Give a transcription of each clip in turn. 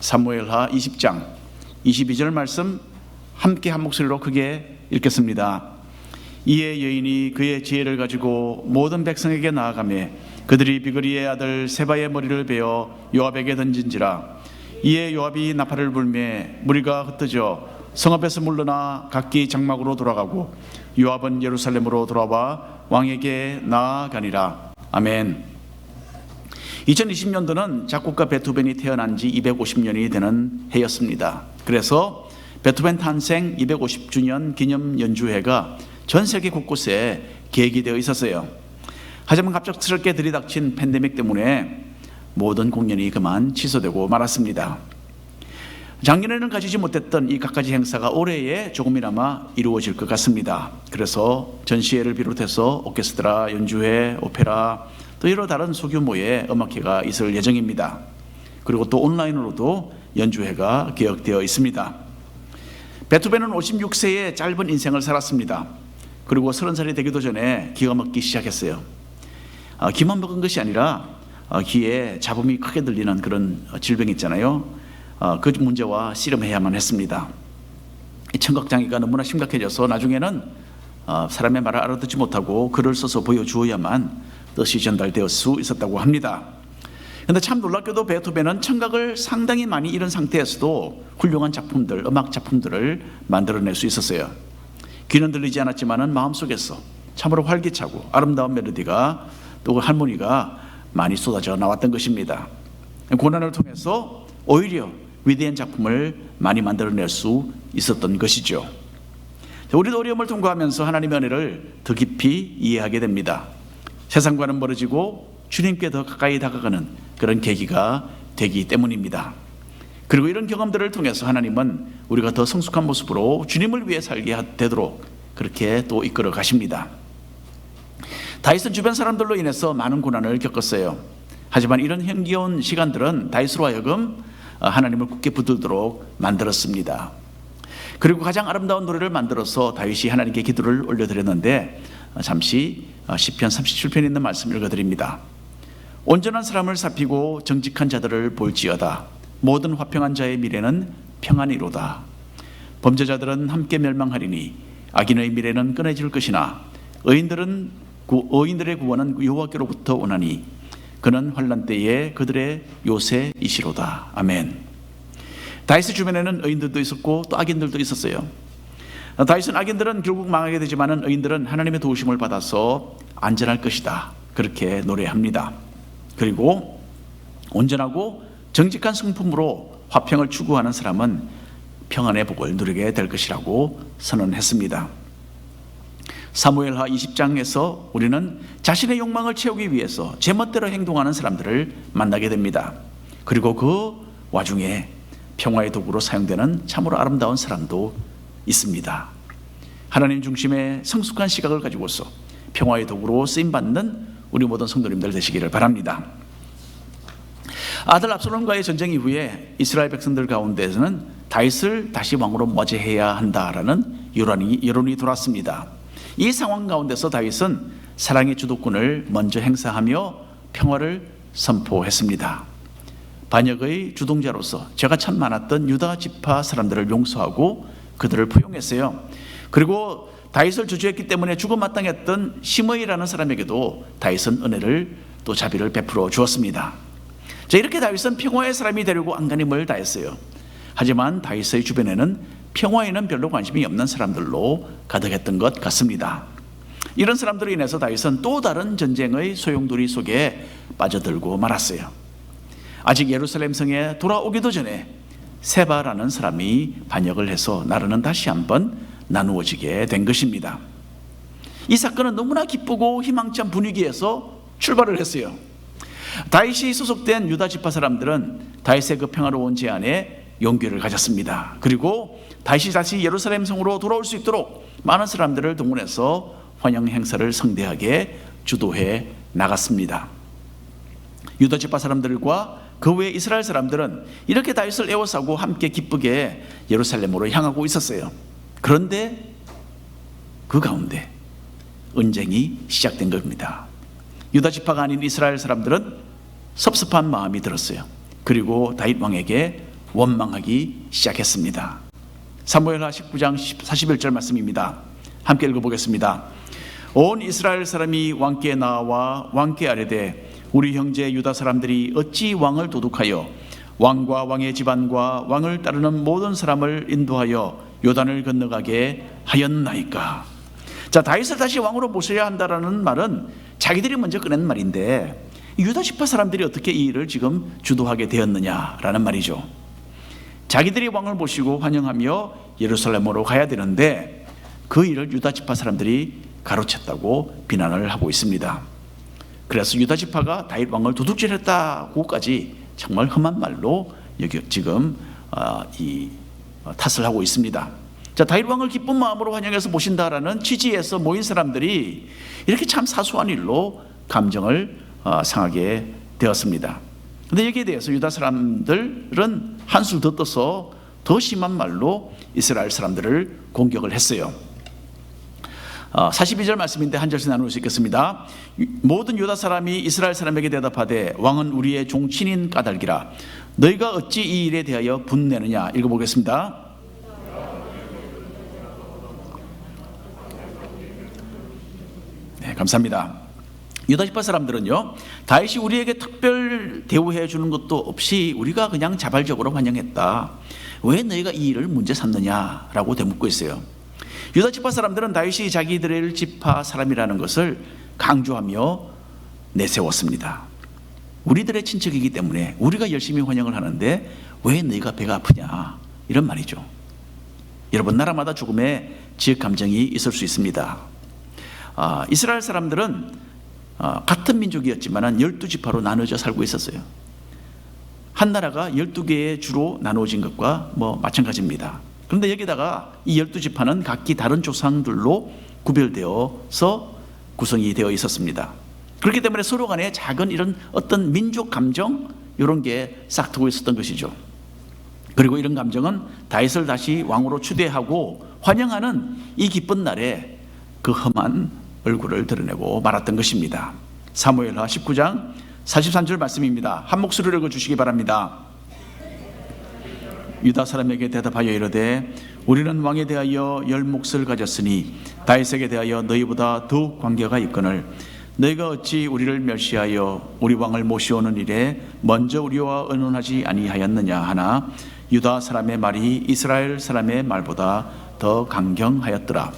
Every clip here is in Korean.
사무엘하 20장 22절 말씀 함께 한 목소리로 크게 읽겠습니다. 이에 여인이 그의 지혜를 가지고 모든 백성에게 나아가며 그들이 비그리의 아들 세바의 머리를 베어 요압에게 던진지라. 이에 요압이 나팔을 불매 무리가 흩어져 성 앞에서 물러나 각기 장막으로 돌아가고 요압은 예루살렘으로 돌아와 왕에게 나아가니라. 아멘. 2020년도는 작곡가 베토벤이 태어난 지 250년이 되는 해였습니다. 그래서 베토벤 탄생 250주년 기념 연주회가 전 세계 곳곳에 계기되어 있었어요. 하지만 갑작스럽게 들이닥친 팬데믹 때문에 모든 공연이 그만 취소되고 말았습니다. 작년에는 가지지 못했던 이 갖가지 행사가 올해에 조금이나마 이루어질 것 같습니다. 그래서 전시회를 비롯해서 오케스트라, 연주회, 오페라, 또 여러 다른 소규모의 음악회가 있을 예정입니다. 그리고 또 온라인으로도 연주회가 계획되어 있습니다. 베토벤은 56세의 짧은 인생을 살았습니다. 그리고 30살이 되기도 전에 기가 먹기 시작했어요. 기만 먹은 것이 아니라 귀에 잡음이 크게 들리는 그런 질병이 있잖아요. 그 문제와 씨름해야만 했습니다. 청각장애가 너무나 심각해져서 나중에는 사람의 말을 알아듣지 못하고 글을 써서 보여주어야만 뜻이 전달될 수 있었다고 합니다. 그런데 참 놀랍게도 베토벤은 청각을 상당히 많이 잃은 상태에서도 훌륭한 작품들, 음악 작품들을 만들어낼 수 있었어요. 귀는 들리지 않았지만 마음속에서 참으로 활기차고 아름다운 멜로디가 또 하모니가 많이 쏟아져 나왔던 것입니다. 고난을 통해서 오히려 위대한 작품을 많이 만들어낼 수 있었던 것이죠. 우리도 어려움을 통과하면서 하나님의 은혜를 더 깊이 이해하게 됩니다. 세상과는 멀어지고 주님께 더 가까이 다가가는 그런 계기가 되기 때문입니다. 그리고 이런 경험들을 통해서 하나님은 우리가 더 성숙한 모습으로 주님을 위해 살게 되도록 그렇게 또 이끌어 가십니다. 다윗은 주변 사람들로 인해서 많은 고난을 겪었어요. 하지만 이런 힘겨운 시간들은 다윗으로 하여금 하나님을 굳게 붙들도록 만들었습니다. 그리고 가장 아름다운 노래를 만들어서 다윗이 하나님께 기도를 올려드렸는데 잠시 시편 37편에 있는 말씀 읽어드립니다. 온전한 사람을 살피고 정직한 자들을 볼지어다. 모든 화평한 자의 미래는 평안이로다. 범죄자들은 함께 멸망하리니 악인의 미래는 끊어질 것이나 의인들의 구원은 여호와께로부터 오나니 그는 환난 때에 그들의 요새이시로다. 아멘. 다윗의 주변에는 의인들도 있었고 또 악인들도 있었어요. 다윗은 악인들은 결국 망하게 되지만 의인들은 하나님의 도우심을 받아서 안전할 것이다. 그렇게 노래합니다. 그리고 온전하고 정직한 성품으로 화평을 추구하는 사람은 평안의 복을 누리게 될 것이라고 선언했습니다. 사무엘하 20장에서 우리는 자신의 욕망을 채우기 위해서 제멋대로 행동하는 사람들을 만나게 됩니다. 그리고 그 와중에 평화의 도구로 사용되는 참으로 아름다운 사람도 있습니다. 하나님 중심의 성숙한 시각을 가지고서 평화의 도구로 쓰임받는 우리 모든 성도님들 되시기를 바랍니다. 아들 압살롬과의 전쟁 이후에 이스라엘 백성들 가운데서는 다윗을 다시 왕으로 맞이해야 한다라는 여론이 돌았습니다. 이 상황 가운데서 다윗은 사랑의 주도권을 먼저 행사하며 평화를 선포했습니다. 반역의 주동자로서 죄가 참 많았던 유다 지파 사람들을 용서하고 그들을 포용했어요. 그리고 다윗을 저주했기 때문에 죽어마땅했던 시므이라는 사람에게도 다윗은 은혜를 또 자비를 베풀어 주었습니다. 자, 이렇게 다윗은 평화의 사람이 되려고 안간힘을 다했어요. 하지만 다윗의 주변에는 평화에는 별로 관심이 없는 사람들로 가득했던 것 같습니다. 이런 사람들로 인해서 다윗은 또 다른 전쟁의 소용돌이 속에 빠져들고 말았어요. 아직 예루살렘 성에 돌아오기도 전에 세바라는 사람이 반역을 해서 나라는 다시 한번 나누어지게 된 것입니다. 이 사건은 너무나 기쁘고 희망찬 분위기에서 출발을 했어요. 다윗이 소속된 유다 지파 사람들은 다윗의 그 평화로운 제안에 용기를 가졌습니다. 그리고 다윗이 다시 예루살렘 성으로 돌아올 수 있도록 많은 사람들을 동원해서 환영 행사를 성대하게 주도해 나갔습니다. 유다 지파 사람들과 그 외 이스라엘 사람들은 이렇게 다윗을 애워싸고 함께 기쁘게 예루살렘으로 향하고 있었어요. 그런데 그 가운데 언쟁이 시작된 겁니다. 유다 지파가 아닌 이스라엘 사람들은 섭섭한 마음이 들었어요. 그리고 다윗 왕에게 원망하기 시작했습니다. 사무엘하 19장 41절 말씀입니다. 함께 읽어보겠습니다. 온 이스라엘 사람이 왕께 나와 왕께 아뢰되 우리 형제 유다 사람들이 어찌 왕을 도둑하여 왕과 왕의 집안과 왕을 따르는 모든 사람을 인도하여 요단을 건너가게 하였나이까. 자, 다윗을 다시 왕으로 모셔야 한다라는 말은 자기들이 먼저 꺼낸 말인데 유다 지파 사람들이 어떻게 이 일을 지금 주도하게 되었느냐라는 말이죠. 자기들이 왕을 모시고 환영하며 예루살렘으로 가야 되는데 그 일을 유다 지파 사람들이 가로챘다고 비난을 하고 있습니다. 그래서 유다 지파가 다윗 왕을 도둑질했다고까지 정말 험한 말로 여기 지금 탓을 하고 있습니다. 자, 다윗 왕을 기쁜 마음으로 환영해서 모신다라는 취지에서 모인 사람들이 이렇게 참 사소한 일로 감정을 상하게 되었습니다. 그런데 여기에 대해서 유다 사람들은 한술 더 떠서 더 심한 말로 이스라엘 사람들을 공격을 했어요. 42절 말씀인데 한 절씩 나눌 수 있겠습니다. 모든 유다 사람이 이스라엘 사람에게 대답하되 왕은 우리의 종친인 까닭이라 너희가 어찌 이 일에 대하여 분내느냐. 읽어보겠습니다. 네, 감사합니다. 유다 지파 사람들은요, 다윗이 우리에게 특별 대우해 주는 것도 없이 우리가 그냥 자발적으로 환영했다. 왜 너희가 이 일을 문제 삼느냐라고 되묻고 있어요. 유다 지파 사람들은 다윗이 자기들의 지파 사람이라는 것을 강조하며 내세웠습니다. 우리들의 친척이기 때문에 우리가 열심히 환영을 하는데 왜 너희가 배가 아프냐, 이런 말이죠. 여러분, 나라마다 조금의 지역 감정이 있을 수 있습니다. 이스라엘 사람들은 같은 민족이었지만 12지파로 나눠져 살고 있었어요. 한 나라가 12개의 주로 나누어진 것과 마찬가지입니다. 그런데 여기다가 이 12지파는 각기 다른 조상들로 구별되어서 구성이 되어 있었습니다. 그렇기 때문에 서로 간에 작은 이런 어떤 민족 감정, 이런 게 싹트고 있었던 것이죠. 그리고 이런 감정은 다윗을 다시 왕으로 추대하고 환영하는 이 기쁜 날에 그 험한 얼굴을 드러내고 말았던 것입니다. 사무엘하 19장 43절 말씀입니다. 한 목소리로 읽어주시기 바랍니다. 유다 사람에게 대답하여 이르되 우리는 왕에 대하여 열 몫을 가졌으니 다윗에게 대하여 너희보다 더욱 관계가 있거늘 너희가 어찌 우리를 멸시하여 우리 왕을 모시오는 일에 먼저 우리와 의논하지 아니하였느냐 하나 유다 사람의 말이 이스라엘 사람의 말보다 더 강경하였더라.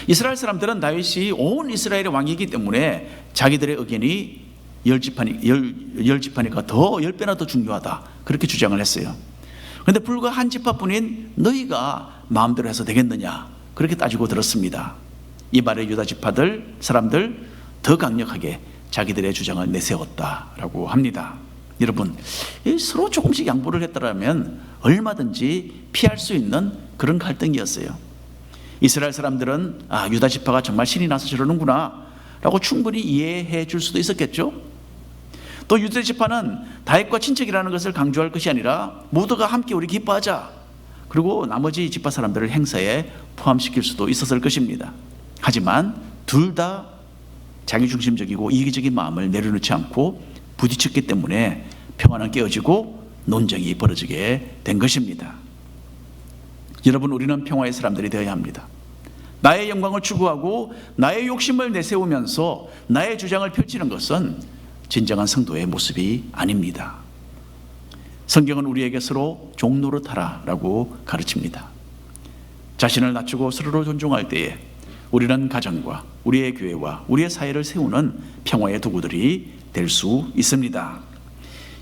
이스라엘 사람들은 다윗이 온 이스라엘의 왕이기 때문에 자기들의 의견이 열 지파니까 더 10배나 더 중요하다, 그렇게 주장을 했어요. 그런데 불과 한 지파뿐인 너희가 마음대로 해서 되겠느냐, 그렇게 따지고 들었습니다. 이 말에 유다 지파들 사람들 더 강력하게 자기들의 주장을 내세웠다라고 합니다. 여러분, 서로 조금씩 양보를 했더라면 얼마든지 피할 수 있는 그런 갈등이었어요. 이스라엘 사람들은 유다 지파가 정말 신이 나서 저러는구나 라고 충분히 이해해 줄 수도 있었겠죠. 또 유다 지파는 다윗과 친척이라는 것을 강조할 것이 아니라 모두가 함께 우리 기뻐하자, 그리고 나머지 지파 사람들을 행사에 포함시킬 수도 있었을 것입니다. 하지만 둘 다 자기중심적이고 이기적인 마음을 내려놓지 않고 부딪혔기 때문에 평화는 깨어지고 논쟁이 벌어지게 된 것입니다. 여러분, 우리는 평화의 사람들이 되어야 합니다. 나의 영광을 추구하고 나의 욕심을 내세우면서 나의 주장을 펼치는 것은 진정한 성도의 모습이 아닙니다. 성경은 우리에게 서로 종노릇하라라고 가르칩니다. 자신을 낮추고 서로를 존중할 때에 우리는 가정과 우리의 교회와 우리의 사회를 세우는 평화의 도구들이 될 수 있습니다.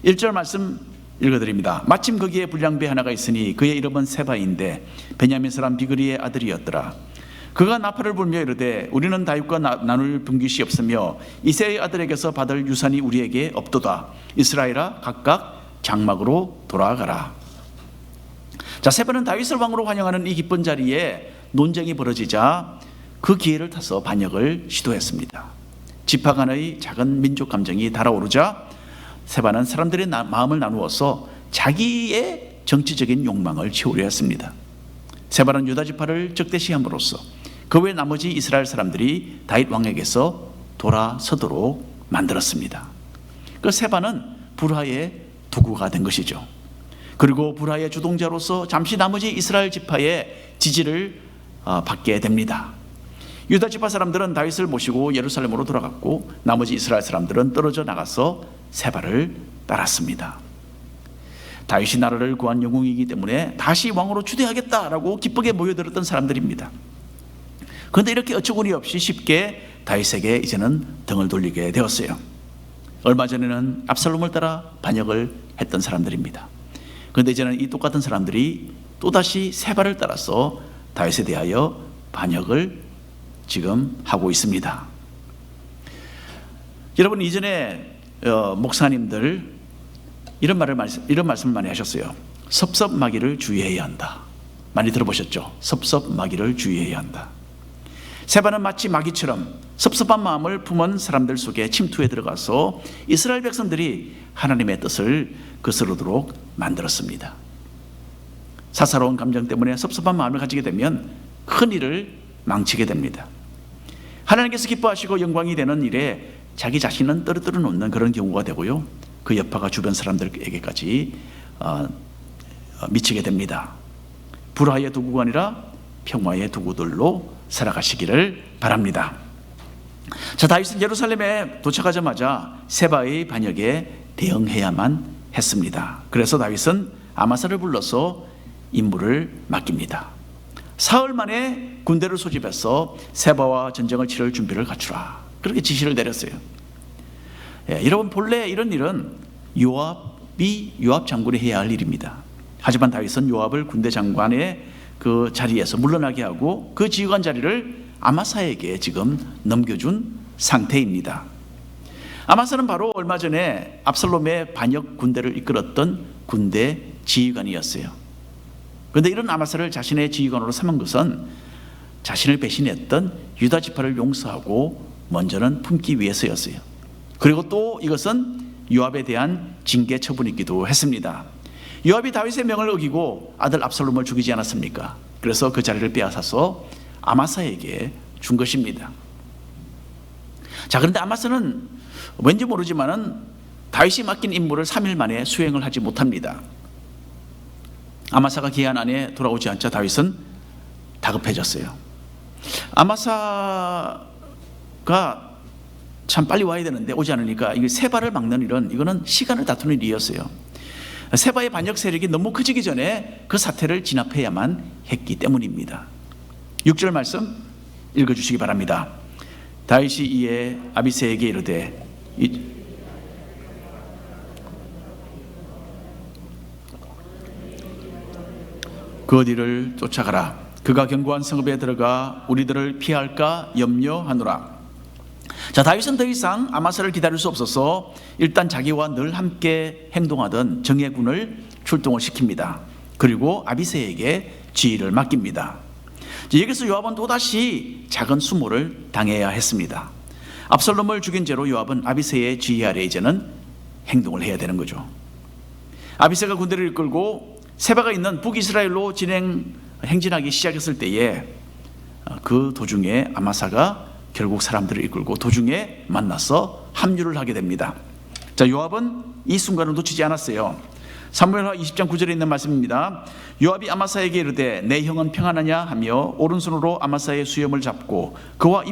1절 말씀 읽어드립니다. 마침 거기에 불량배 하나가 있으니 그의 이름은 세바인데 베냐민 사람 비그리의 아들이었더라. 그가 나팔을 불며 이르되 우리는 다윗과 나눌 분깃이 없으며 이새의 아들에게서 받을 유산이 우리에게 없도다. 이스라엘아, 각각 장막으로 돌아가라. 자, 세바는 다윗을 왕으로 환영하는 이 기쁜 자리에 논쟁이 벌어지자 그 기회를 타서 반역을 시도했습니다. 지파 간의 작은 민족 감정이 달아오르자 세바는 사람들의 마음을 나누어서 자기의 정치적인 욕망을 채우려 했습니다. 세바는 유다 지파를 적대시함으로써 그 외 나머지 이스라엘 사람들이 다윗 왕에게서 돌아서도록 만들었습니다. 그 세바는 불화의 도구가 된 것이죠. 그리고 불화의 주동자로서 잠시 나머지 이스라엘 지파의 지지를 받게 됩니다. 유다 지파 사람들은 다윗을 모시고 예루살렘으로 돌아갔고 나머지 이스라엘 사람들은 떨어져 나가서 세바를 따랐습니다. 다윗이 나라를 구한 영웅이기 때문에 다시 왕으로 추대하겠다라고 기쁘게 모여들었던 사람들입니다. 그런데 이렇게 어처구니 없이 쉽게 다윗에게 이제는 등을 돌리게 되었어요. 얼마 전에는 압살롬을 따라 반역을 했던 사람들입니다. 그런데 이제는 이 똑같은 사람들이 또다시 세바를 따라서 다윗에 대하여 반역을 지금 하고 있습니다. 여러분, 이전에 목사님들 이런 말씀을 많이 하셨어요. 섭섭마귀를 주의해야 한다. 많이 들어보셨죠? 섭섭마귀를 주의해야 한다. 세바는 마치 마귀처럼 섭섭한 마음을 품은 사람들 속에 침투해 들어가서 이스라엘 백성들이 하나님의 뜻을 거스르도록 만들었습니다. 사사로운 감정 때문에 섭섭한 마음을 가지게 되면 큰 일을 망치게 됩니다. 하나님께서 기뻐하시고 영광이 되는 일에 자기 자신은 떨어뜨려 놓는 그런 경우가 되고요, 그 여파가 주변 사람들에게까지 미치게 됩니다. 불화의 도구가 아니라 평화의 도구들로 살아가시기를 바랍니다. 자, 다윗은 예루살렘에 도착하자마자 세바의 반역에 대응해야만 했습니다. 그래서 다윗은 아마사를 불러서 임무를 맡깁니다. 사흘 만에 군대를 소집해서 세바와 전쟁을 치를 준비를 갖추라, 그렇게 지시를 내렸어요. 여러분, 본래 이런 일은 요압 장군이 해야 할 일입니다. 하지만 다윗은 요압을 군대 장관의 그 자리에서 물러나게 하고 그 지휘관 자리를 아마사에게 지금 넘겨준 상태입니다. 아마사는 바로 얼마 전에 압살롬의 반역 군대를 이끌었던 군대 지휘관이었어요. 그런데 이런 아마사를 자신의 지휘관으로 삼은 것은 자신을 배신했던 유다 지파를 용서하고 먼저는 품기 위해서였어요. 그리고 또 이것은 요압에 대한 징계 처분이기도 했습니다. 요압이 다윗의 명을 어기고 아들 압살롬을 죽이지 않았습니까? 그래서 그 자리를 빼앗아서 아마사에게 준 것입니다. 자, 그런데 아마사는 왠지 모르지만은 다윗이 맡긴 임무를 3일 만에 수행을 하지 못합니다. 아마사가 기한 안에 돌아오지 않자 다윗은 다급해졌어요. 아마사가 참 빨리 와야 되는데 오지 않으니까 이게 세바를 막는 일은 이거는 시간을 다투는 일이었어요. 세바의 반역 세력이 너무 커지기 전에 그 사태를 진압해야만 했기 때문입니다. 6절 말씀 읽어주시기 바랍니다. 다윗이 이에 아비새에게 이르되 그 어디를 쫓아가라. 그가 견고한 성읍에 들어가 우리들을 피할까 염려하노라. 자, 다윗은 더 이상 아마사를 기다릴 수 없어서 일단 자기와 늘 함께 행동하던 정예군을 출동을 시킵니다. 그리고 아비새에게 지휘를 맡깁니다. 여기서 요압은 또다시 작은 수모를 당해야 했습니다. 압살롬을 죽인 죄로 요압은 아비새의 지휘 아래 이제는 행동을 해야 되는 거죠. 아비새가 군대를 이끌고 세바가 있는 북이스라엘로 행진하기 시작했을 때에 그 도중에 아마사가 결국 사람들을 이끌고 도중에 만나서 합류를 하게 됩니다. 자, 요압은 이 순간을 놓치지 않았어요. 사무엘하 20장 9절에 있는 말씀입니다. 요압이 아마사에게 이르되 내 형은 평안하냐 하며 오른손으로 아마사의 수염을 잡고 그와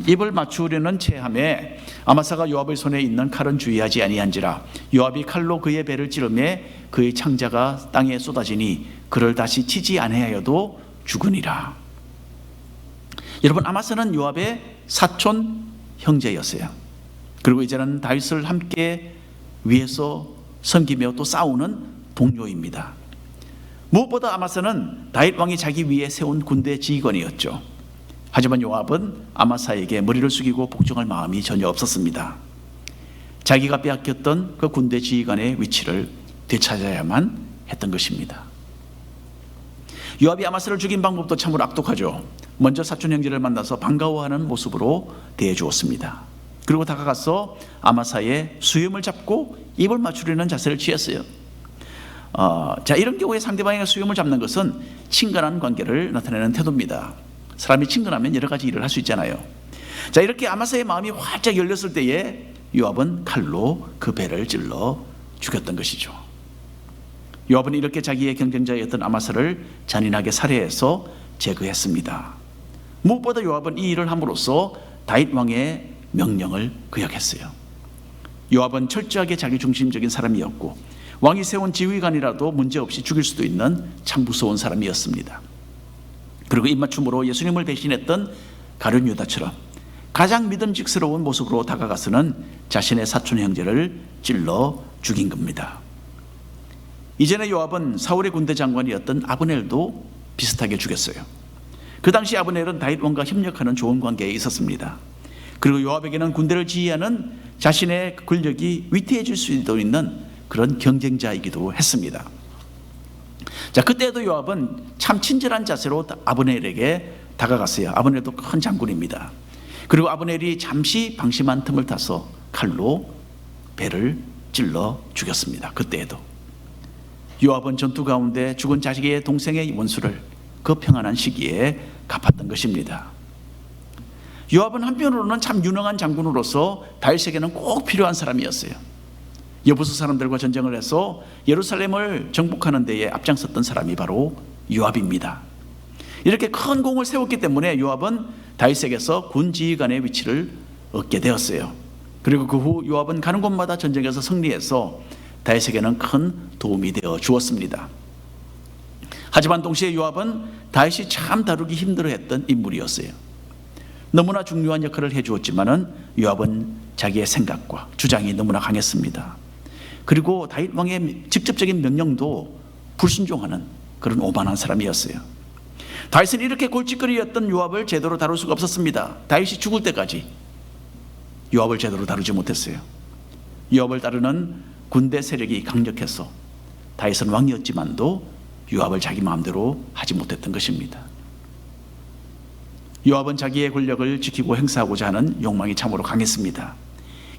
입을 맞추려는 체함에 아마사가 요압의 손에 있는 칼은 주의하지 아니한지라. 요압이 칼로 그의 배를 찌르매 그의 창자가 땅에 쏟아지니 그를 다시 치지 아니하여도 죽으니라. 여러분, 아마사는 요압의 사촌 형제였어요. 그리고 이제는 다윗을 함께 위해서 섬기며 또 싸우는 동료입니다. 무엇보다 아마사는 다윗 왕이 자기 위에 세운 군대 지휘관이었죠. 하지만 요압은 아마사에게 머리를 숙이고 복종할 마음이 전혀 없었습니다. 자기가 빼앗겼던 그 군대 지휘관의 위치를 되찾아야만 했던 것입니다. 요압이 아마사를 죽인 방법도 참으로 악독하죠. 먼저 사촌 형제를 만나서 반가워하는 모습으로 대해주었습니다. 그리고 다가가서 아마사의 수염을 잡고 입을 맞추려는 자세를 취했어요. 자, 이런 경우에 상대방의 수염을 잡는 것은 친근한 관계를 나타내는 태도입니다. 사람이 친근하면 여러 가지 일을 할 수 있잖아요. 자, 이렇게 아마사의 마음이 활짝 열렸을 때에 요압은 칼로 그 배를 찔러 죽였던 것이죠. 요압은 이렇게 자기의 경쟁자였던 아마사를 잔인하게 살해해서 제거했습니다. 무엇보다 요압은 이 일을 함으로써 다윗 왕의 명령을 거역했어요. 요압은 철저하게 자기중심적인 사람이었고 왕이 세운 지휘관이라도 문제없이 죽일 수도 있는 참 무서운 사람이었습니다. 그리고 입맞춤으로 예수님을 배신했던 가룟 유다처럼 가장 믿음직스러운 모습으로 다가가서는 자신의 사촌 형제를 찔러 죽인 겁니다. 이전에 요압은 사울의 군대 장관이었던 아브넬도 비슷하게 죽였어요. 그 당시 아브넬은 다윗 왕과 협력하는 좋은 관계에 있었습니다. 그리고 요압에게는 군대를 지휘하는 자신의 권력이 위태해질 수도 있는 그런 경쟁자이기도 했습니다. 자, 그때도 요압은 참 친절한 자세로 아브넬에게 다가갔어요. 아브넬도 큰 장군입니다. 그리고 아브넬이 잠시 방심한 틈을 타서 칼로 배를 찔러 죽였습니다. 그때에도 요압은 전투 가운데 죽은 자식의 동생의 원수를 그 평안한 시기에 갚았던 것입니다. 요압은 한편으로는 참 유능한 장군으로서 다윗에게는 꼭 필요한 사람이었어요. 여부수 사람들과 전쟁을 해서 예루살렘을 정복하는 데에 앞장섰던 사람이 바로 요압입니다. 이렇게 큰 공을 세웠기 때문에 요압은 다윗에게서 군 지휘관의 위치를 얻게 되었어요. 그리고 그 후 요압은 가는 곳마다 전쟁에서 승리해서 다윗에게는 큰 도움이 되어 주었습니다. 하지만 동시에 요압은 다윗이 참 다루기 힘들어했던 인물이었어요. 너무나 중요한 역할을 해주었지만은 요압은 자기의 생각과 주장이 너무나 강했습니다. 그리고 다윗 왕의 직접적인 명령도 불순종하는 그런 오만한 사람이었어요. 다윗은 이렇게 골칫거리였던 요압을 제대로 다룰 수가 없었습니다. 다윗이 죽을 때까지 요압을 제대로 다루지 못했어요. 요압을 따르는 군대 세력이 강력해서 다윗은 왕이었지만도 요압을 자기 마음대로 하지 못했던 것입니다. 요압은 자기의 권력을 지키고 행사하고자 하는 욕망이 참으로 강했습니다.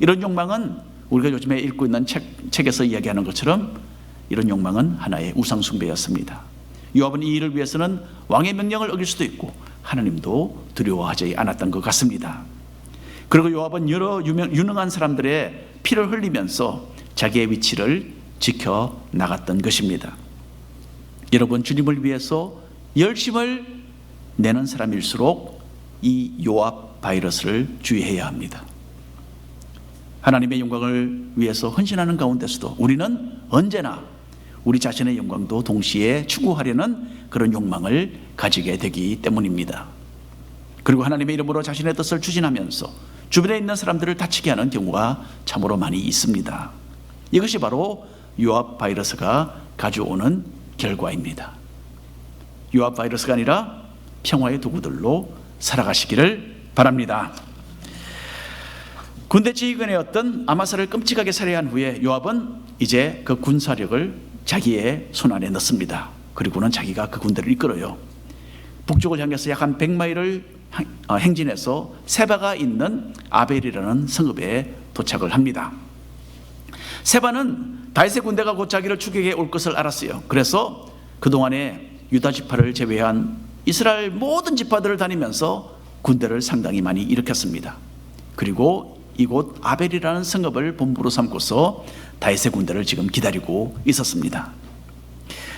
이런 욕망은 우리가 요즘에 읽고 있는 책에서 이야기하는 것처럼 이런 욕망은 하나의 우상숭배였습니다. 요압은 이 일을 위해서는 왕의 명령을 어길 수도 있고 하나님도 두려워하지 않았던 것 같습니다. 그리고 요압은 여러 유능한 사람들의 피를 흘리면서 자기의 위치를 지켜 나갔던 것입니다. 여러분, 주님을 위해서 열심을 내는 사람일수록 이 요압 바이러스를 주의해야 합니다. 하나님의 영광을 위해서 헌신하는 가운데서도 우리는 언제나 우리 자신의 영광도 동시에 추구하려는 그런 욕망을 가지게 되기 때문입니다. 그리고 하나님의 이름으로 자신의 뜻을 추진하면서 주변에 있는 사람들을 다치게 하는 경우가 참으로 많이 있습니다. 이것이 바로 요압 바이러스가 가져오는 결과입니다. 요압 바이러스가 아니라 평화의 도구들로 살아가시기를 바랍니다. 군대 지휘관이었던 아마사를 끔찍하게 살해한 후에 요압은 이제 그 군사력을 자기의 손안에 넣습니다. 그리고는 자기가 그 군대를 이끌어요. 북쪽을 향해서 약 한 100마일을 행진해서 세바가 있는 아벨이라는 성읍에 도착을 합니다. 세바는 다윗의 군대가 곧 자기를 추격해 올 것을 알았어요. 그래서 그동안에 유다 지파를 제외한 이스라엘 모든 지파들을 다니면서 군대를 상당히 많이 일으켰습니다. 그리고 이곳 아벨이라는 성읍을 본부로 삼고서 다윗의 군대를 지금 기다리고 있었습니다.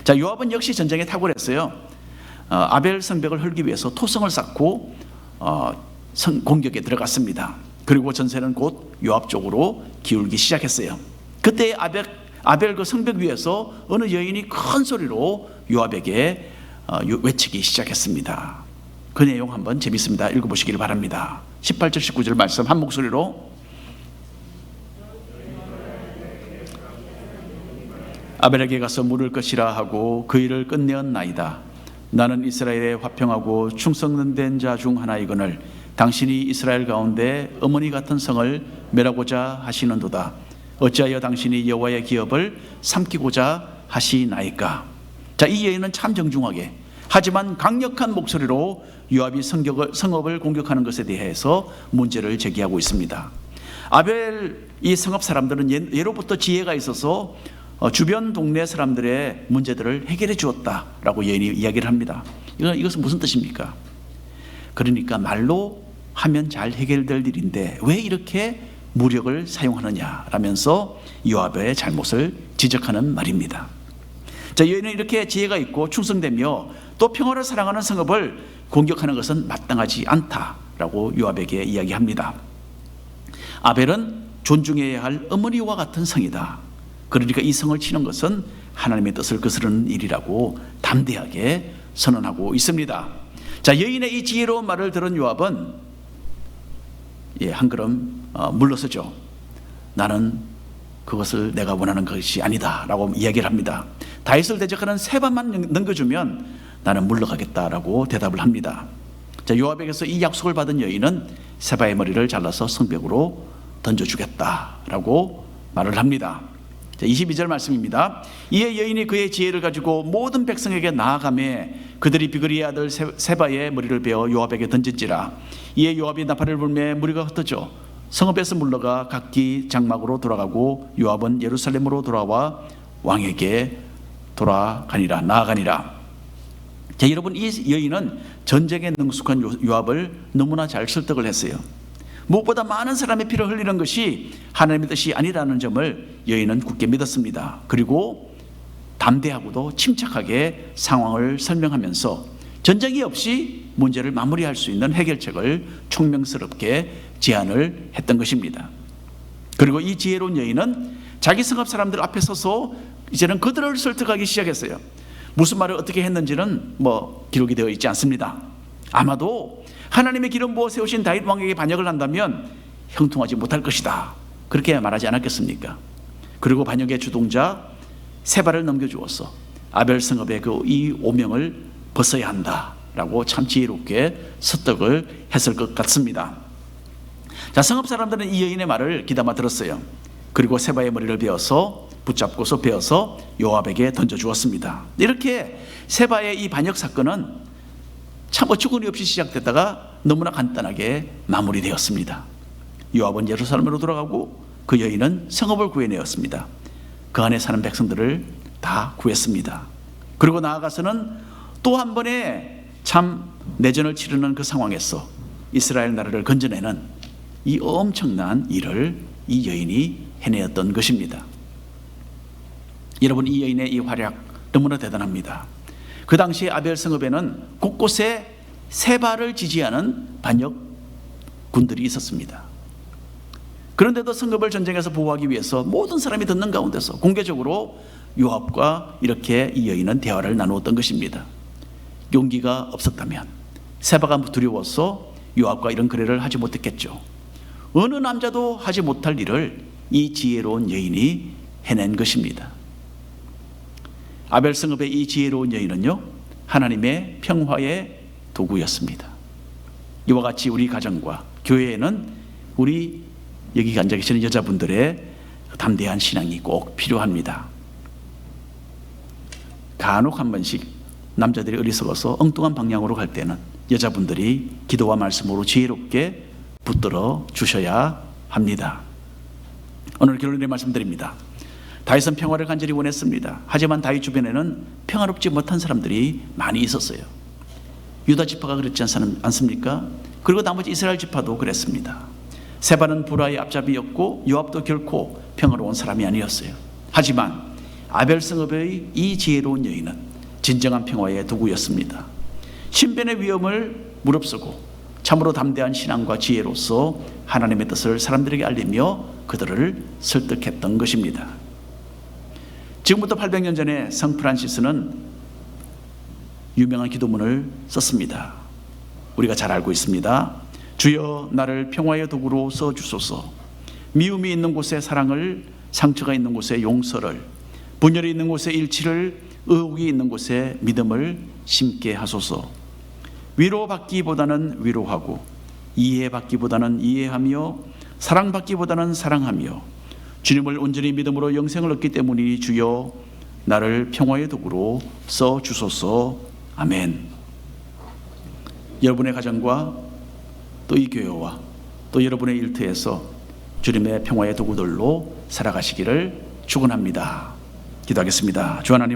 자, 요압은 역시 전쟁에 탁월했어요. 아벨 성벽을 헐기 위해서 토성을 쌓고 공격에 들어갔습니다. 그리고 전세는 곧 요압 쪽으로 기울기 시작했어요. 그때 아벨 그 성벽 위에서 어느 여인이 큰 소리로 요압에게 외치기 시작했습니다. 그 내용 한번 재밌습니다. 읽어보시길 바랍니다. 18절 19절 말씀 한 목소리로. 아벨에게 가서 물을 것이라 하고 그 일을 끝내었나이다. 나는 이스라엘에 화평하고 충성된 자 중 하나이거늘 당신이 이스라엘 가운데 어머니 같은 성을 멸하고자 하시는도다. 어찌하여 당신이 여호와의 기업을 삼키고자 하시나이까. 자, 이 여인은 참 정중하게 하지만 강력한 목소리로 요압이 성읍을 공격하는 것에 대해서 문제를 제기하고 있습니다. 아벨 이 성읍 사람들은 예로부터 지혜가 있어서 주변 동네 사람들의 문제들을 해결해 주었다라고 여인이 이야기를 합니다. 이것은 무슨 뜻입니까? 그러니까 말로 하면 잘 해결될 일인데 왜 이렇게 무력을 사용하느냐라면서 요압의 잘못을 지적하는 말입니다. 자, 여인은 이렇게 지혜가 있고 충성되며 또 평화를 사랑하는 성읍을 공격하는 것은 마땅하지 않다라고 요압에게 이야기합니다. 아벨은 존중해야 할 어머니와 같은 성이다. 그러니까 이 성을 치는 것은 하나님의 뜻을 거스르는 일이라고 담대하게 선언하고 있습니다. 자, 여인의 이 지혜로운 말을 들은 요압은 한 걸음 물러서죠. 나는 그것을 내가 원하는 것이 아니다 라고 이야기를 합니다. 다윗을 대적하는 세바만 넘겨주면 나는 물러가겠다라고 대답을 합니다. 자, 요압에게서 이 약속을 받은 여인은 세바의 머리를 잘라서 성벽으로 던져주겠다라고 말을 합니다. 자, 22절 말씀입니다. 이에 여인이 그의 지혜를 가지고 모든 백성에게 나아가매 그들이 비그리의 아들 세바의 머리를 베어 요압에게 던진지라. 이에 요압이 나팔을 불매 무리가 흩어져 성읍에서 물러가 각기 장막으로 돌아가고 요압은 예루살렘으로 돌아와 왕에게 나아가니라. 자, 여러분, 이 여인은 전쟁에 능숙한 요압을 너무나 잘 설득을 했어요. 무엇보다 많은 사람의 피를 흘리는 것이 하나님의 뜻이 아니라는 점을 여인은 굳게 믿었습니다. 그리고 담대하고도 침착하게 상황을 설명하면서 전쟁이 없이 문제를 마무리할 수 있는 해결책을 총명스럽게 제안을 했던 것입니다. 그리고 이 지혜로운 여인은 자기 성읍 사람들 앞에 서서 이제는 그들을 설득하기 시작했어요. 무슨 말을 어떻게 했는지는 기록이 되어 있지 않습니다. 아마도 하나님의 기름 부어 세우신 다윗 왕에게 반역을 한다면 형통하지 못할 것이다, 그렇게 말하지 않았겠습니까? 그리고 반역의 주동자 세바를 넘겨주어서 아벨 성읍의 이 오명을 벗어야 한다라고 참 지혜롭게 설득을 했을 것 같습니다. 자, 성읍 사람들은 이 여인의 말을 귀담아 들었어요. 그리고 세바의 머리를 붙잡고서 베어서 요압에게 던져주었습니다. 이렇게 세바의 이 반역 사건은 참 어처구니 없이 시작됐다가 너무나 간단하게 마무리되었습니다. 요압은 예루살렘으로 돌아가고 그 여인은 성읍을 구해내었습니다. 그 안에 사는 백성들을 다 구했습니다. 그리고 나아가서는 또 한 번의 참 내전을 치르는 그 상황에서 이스라엘 나라를 건져내는 이 엄청난 일을 이 여인이 해내었던 것입니다. 여러분, 이 여인의 이 활약 너무나 대단합니다. 그 당시에 아벨 성읍에는 곳곳에 세바를 지지하는 반역 군들이 있었습니다. 그런데도 성읍을 전쟁에서 보호하기 위해서 모든 사람이 듣는 가운데서 공개적으로 요압과 이렇게 이 여인은 대화를 나누었던 것입니다. 용기가 없었다면, 세바가 두려워서 요압과 이런 거래를 하지 못했겠죠. 어느 남자도 하지 못할 일을 이 지혜로운 여인이 해낸 것입니다. 아벨 성읍의 이 지혜로운 여인은요, 하나님의 평화의 도구였습니다. 이와 같이 우리 가정과 교회에는 우리 여기 앉아 계시는 여자분들의 담대한 신앙이 꼭 필요합니다. 간혹 한 번씩 남자들이 어리석어서 엉뚱한 방향으로 갈 때는 여자분들이 기도와 말씀으로 지혜롭게 붙들어 주셔야 합니다. 오늘 결론의 말씀드립니다. 다윗은 평화를 간절히 원했습니다. 하지만 다윗 주변에는 평화롭지 못한 사람들이 많이 있었어요. 유다 지파가 그랬지 않습니까? 그리고 나머지 이스라엘 지파도 그랬습니다. 세바는 불화의 앞잡이였고 요압도 결코 평화로운 사람이 아니었어요. 하지만 아벨 성읍의 이 지혜로운 여인은 진정한 평화의 도구였습니다. 신변의 위험을 무릅쓰고 참으로 담대한 신앙과 지혜로서 하나님의 뜻을 사람들에게 알리며 그들을 설득했던 것입니다. 지금부터 800년 전에 성 프란시스는 유명한 기도문을 썼습니다. 우리가 잘 알고 있습니다. 주여 나를 평화의 도구로 써주소서. 미움이 있는 곳에 사랑을, 상처가 있는 곳에 용서를, 분열이 있는 곳에 일치를, 의혹이 있는 곳에 믿음을 심게 하소서. 위로받기보다는 위로하고, 이해받기보다는 이해하며, 사랑받기보다는 사랑하며, 주님을 온전히 믿음으로 영생을 얻기 때문이니 주여 나를 평화의 도구로 써주소서. 아멘. 여러분의 가정과 또 이 교회와 또 여러분의 일터에서 주님의 평화의 도구들로 살아가시기를 축원합니다. 기도하겠습니다. 주 하나님,